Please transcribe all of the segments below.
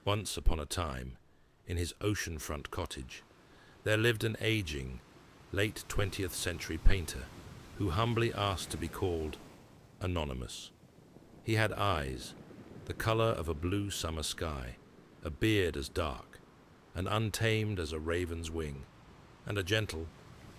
Once upon a time, in his oceanfront cottage, there lived an aging, late 20th century painter who humbly asked to be called anonymous. He had eyes, the color of a blue summer sky, a beard as dark and untamed as a raven's wing, and a gentle,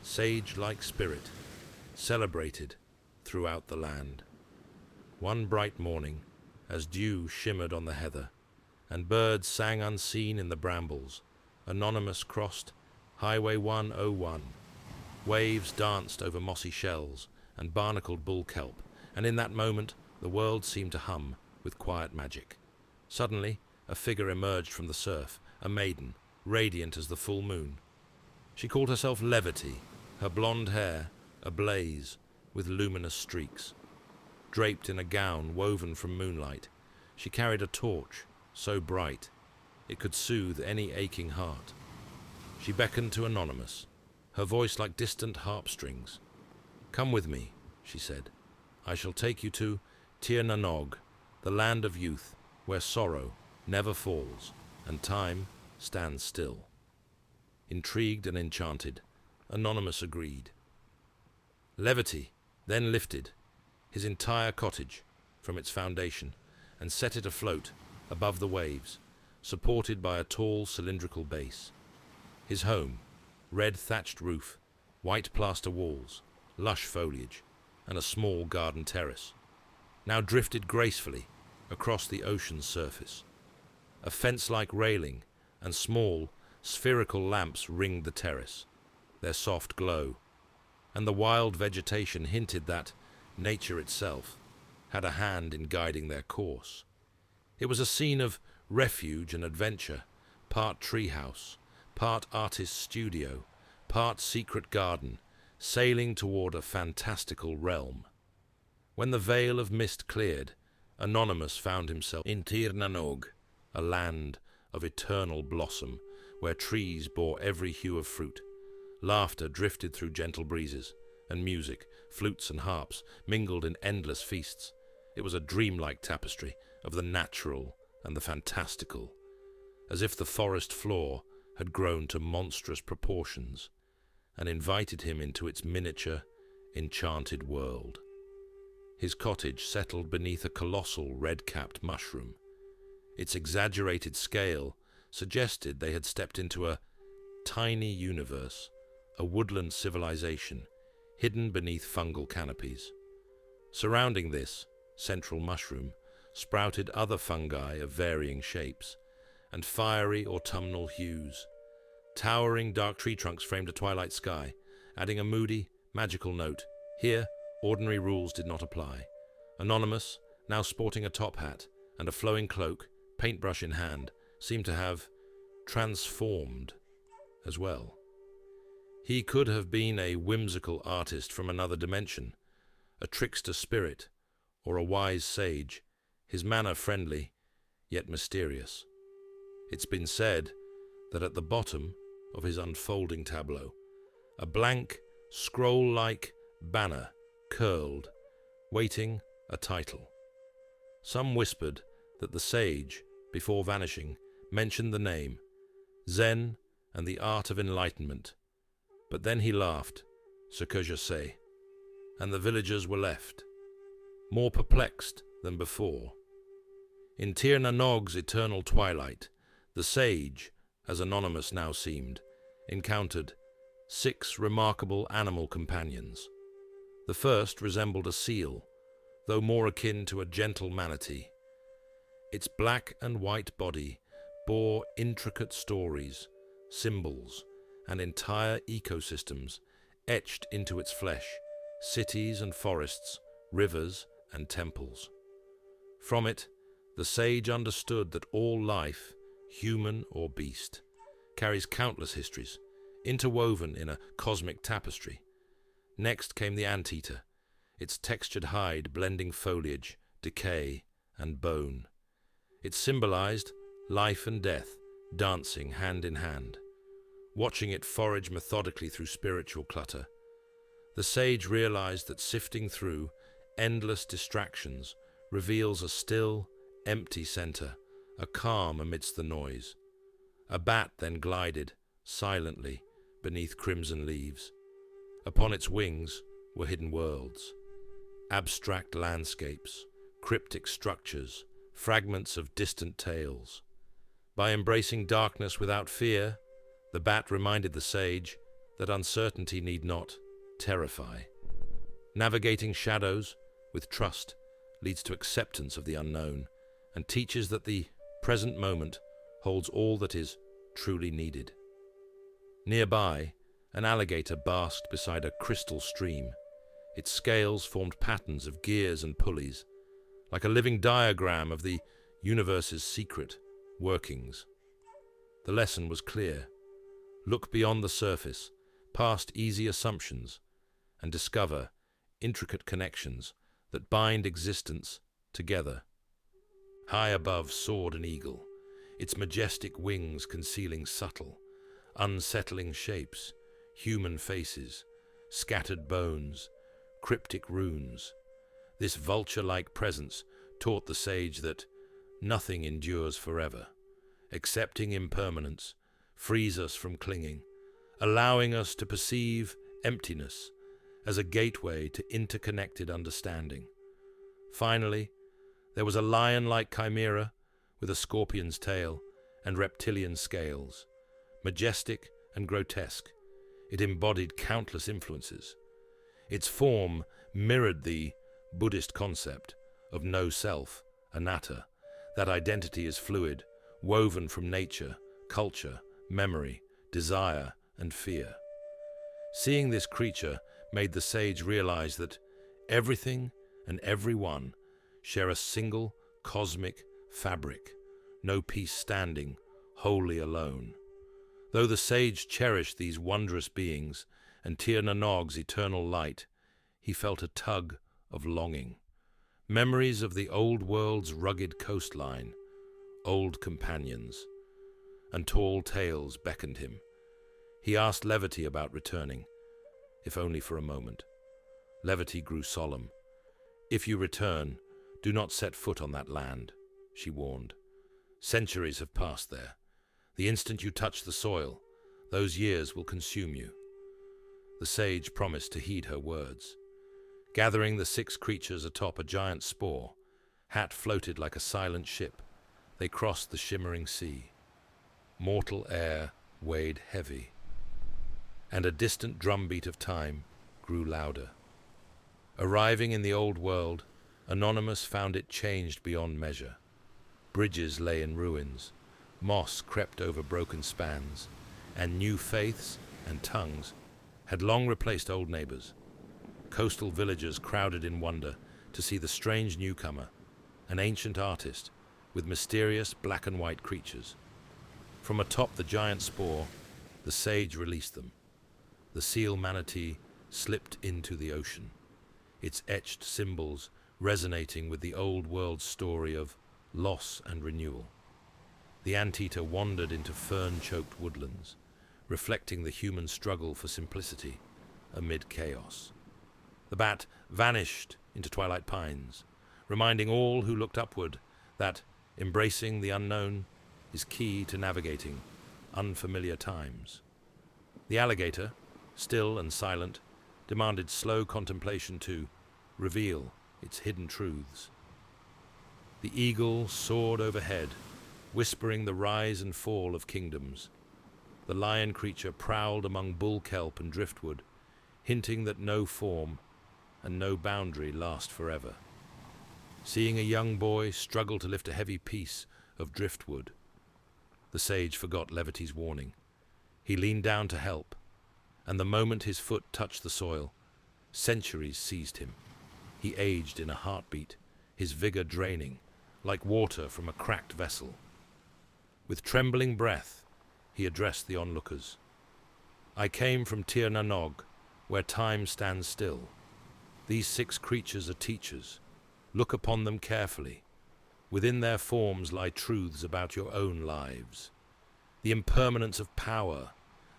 sage-like spirit celebrated throughout the land. One bright morning, as dew shimmered on the heather and birds sang unseen in the brambles, Anonymous crossed Highway 101. Waves danced over mossy shells and barnacled bull kelp, and in that moment the world seemed to hum with quiet magic. Suddenly, a figure emerged from the surf, a maiden, radiant as the full moon. She called herself Levity, her blonde hair ablaze with luminous streaks. Draped in a gown woven from moonlight, she carried a torch so bright it could soothe any aching heart. She beckoned to Anonymous, her voice like distant harp strings. "Come with me," she said. "I shall take you to Tir na Nog, the land of youth, where sorrow never falls and time stands still." Intrigued and enchanted, Anonymous agreed. Levity then lifted his entire cottage from its foundation and set it afloat above the waves, supported by a tall cylindrical base. His home, red thatched roof, white plaster walls, lush foliage, and a small garden terrace, now drifted gracefully across the ocean's surface. A fence-like railing and small, spherical lamps ringed the terrace, their soft glow, and the wild vegetation hinted that nature itself had a hand in guiding their course. It was a scene of refuge and adventure, part treehouse, part artist's studio, part secret garden, sailing toward a fantastical realm. When the veil of mist cleared, Anonymous found himself in Tir na Nog, a land of eternal blossom, where trees bore every hue of fruit. Laughter drifted through gentle breezes, and music, flutes and harps, mingled in endless feasts. It was a dreamlike tapestry of the natural and the fantastical, as if the forest floor had grown to monstrous proportions and invited him into its miniature, enchanted world. His cottage settled beneath a colossal red-capped mushroom. Its exaggerated scale suggested they had stepped into a tiny universe, a woodland civilization hidden beneath fungal canopies. Surrounding this central mushroom sprouted other fungi of varying shapes and fiery autumnal hues. Towering dark tree trunks framed a twilight sky, adding a moody, magical note. Here, ordinary rules did not apply. Anonymous, now sporting a top hat and a flowing cloak, paintbrush in hand, seemed to have transformed as well. He could have been a whimsical artist from another dimension, a trickster spirit, or a wise sage, his manner friendly, yet mysterious. It's been said that at the bottom of his unfolding tableau, a blank, scroll-like banner curled, waiting a title. Some whispered that the sage, before vanishing, mentioned the name, Zen and the Art of Enlightenment. But then he laughed, ce que je sais, and the villagers were left, more perplexed than before. In Tir na Nog's eternal twilight, the sage, as Anonymous now seemed, encountered 6 remarkable animal companions. The first resembled a seal, though more akin to a gentle manatee. Its black and white body bore intricate stories, symbols, and entire ecosystems etched into its flesh, cities and forests, rivers and temples. From it, the sage understood that all life, human or beast, carries countless histories, interwoven in a cosmic tapestry. Next came the anteater, its textured hide blending foliage, decay, and bone. It symbolized life and death dancing hand in hand. Watching it forage methodically through spiritual clutter, the sage realized that sifting through endless distractions reveals a still, empty center, a calm amidst the noise. A bat then glided, silently, beneath crimson leaves. Upon its wings were hidden worlds, abstract landscapes, cryptic structures, fragments of distant tales. By embracing darkness without fear, the bat reminded the sage that uncertainty need not terrify. Navigating shadows with trust leads to acceptance of the unknown and teaches that the present moment holds all that is truly needed. Nearby, an alligator basked beside a crystal stream. Its scales formed patterns of gears and pulleys, like a living diagram of the universe's secret workings. The lesson was clear. Look beyond the surface, past easy assumptions, and discover intricate connections that bind existence together. High above soared an eagle, its majestic wings concealing subtle, unsettling shapes, human faces, scattered bones, cryptic runes. This vulture-like presence taught the sage that nothing endures forever. Accepting impermanence frees us from clinging, allowing us to perceive emptiness as a gateway to interconnected understanding. Finally, there was a lion-like chimera with a scorpion's tail and reptilian scales. Majestic and grotesque, it embodied countless influences. Its form mirrored the Buddhist concept of no self, anatta, that identity is fluid, woven from nature, culture, memory, desire, and fear. Seeing this creature made the sage realize that everything and everyone share a single cosmic fabric, no piece standing wholly alone. Though the sage cherished these wondrous beings and Tir na Nog's eternal light, he felt a tug of longing. Memories of the old world's rugged coastline, old companions, and tall tales beckoned him. He asked Levity about returning, if only for a moment. Levity grew solemn. "If you return, do not set foot on that land," she warned. "Centuries have passed there. The instant you touch the soil, those years will consume you." The sage promised to heed her words. Gathering the 6 creatures atop a giant spore, hat floated like a silent ship. They crossed the shimmering sea. Mortal air weighed heavy, and a distant drumbeat of time grew louder. Arriving in the old world, Anonymous found it changed beyond measure. Bridges lay in ruins, moss crept over broken spans, and new faiths and tongues had long replaced old neighbors. Coastal villagers crowded in wonder to see the strange newcomer, an ancient artist with mysterious black and white creatures. From atop the giant spore, the sage released them. The seal manatee slipped into the ocean, its etched symbols resonating with the old world's story of loss and renewal. The anteater wandered into fern-choked woodlands, reflecting the human struggle for simplicity amid chaos. The bat vanished into twilight pines, reminding all who looked upward that embracing the unknown is key to navigating unfamiliar times. The alligator, still and silent, demanded slow contemplation to reveal its hidden truths. The eagle soared overhead, whispering the rise and fall of kingdoms. The lion creature prowled among bull kelp and driftwood, hinting that no form and no boundary last forever. Seeing a young boy struggle to lift a heavy piece of driftwood, the sage forgot Levity's warning. He leaned down to help, and the moment his foot touched the soil, centuries seized him. He aged in a heartbeat, his vigor draining, like water from a cracked vessel. With trembling breath, he addressed the onlookers. "I came from Tir na Nog, where time stands still. These 6 creatures are teachers. Look upon them carefully. Within their forms lie truths about your own lives. The impermanence of power,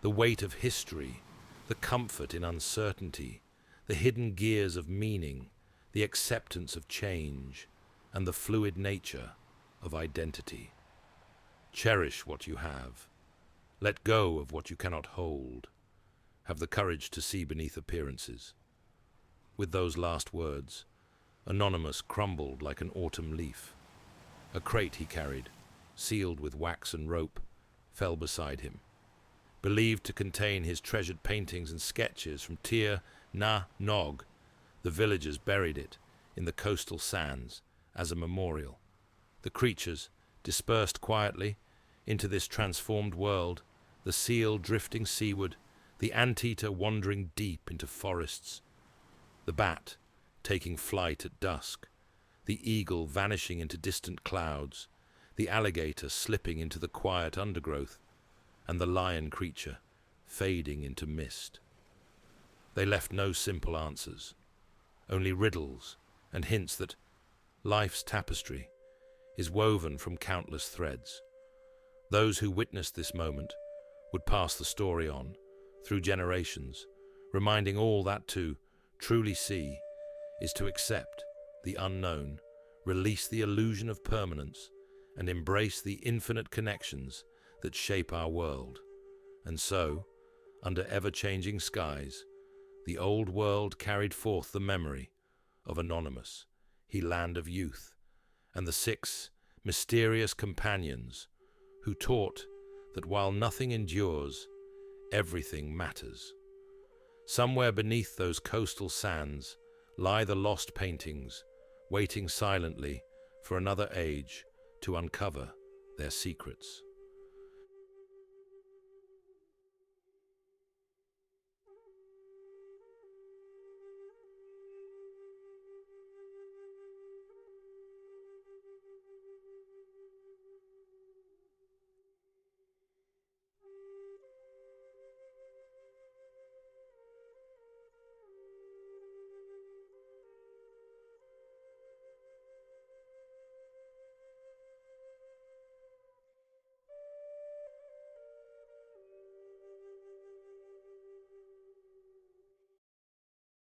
the weight of history, the comfort in uncertainty, the hidden gears of meaning, the acceptance of change, and the fluid nature of identity." Cherish what you have. Let go of what you cannot hold. Have the courage to see beneath appearances. With those last words, Anonymous crumbled like an autumn leaf. A crate he carried, sealed with wax and rope, fell beside him. Believed to contain his treasured paintings and sketches from Tir Na Nog, the villagers buried it in the coastal sands as a memorial. The creatures dispersed quietly into this transformed world, the seal drifting seaward, the anteater wandering deep into forests, the bat taking flight at dusk, the eagle vanishing into distant clouds, the alligator slipping into the quiet undergrowth, and the lion creature fading into mist. They left no simple answers, only riddles and hints that life's tapestry is woven from countless threads. Those who witnessed this moment would pass the story on through generations, reminding all that to truly see is to accept the unknown, release the illusion of permanence, and embrace the infinite connections that shape our world. And so, under ever-changing skies, the old world carried forth the memory of Anonymous, he land of youth, and the 6 mysterious companions who taught that while nothing endures, everything matters. Somewhere beneath those coastal sands lie the lost paintings, waiting silently for another age to uncover their secrets.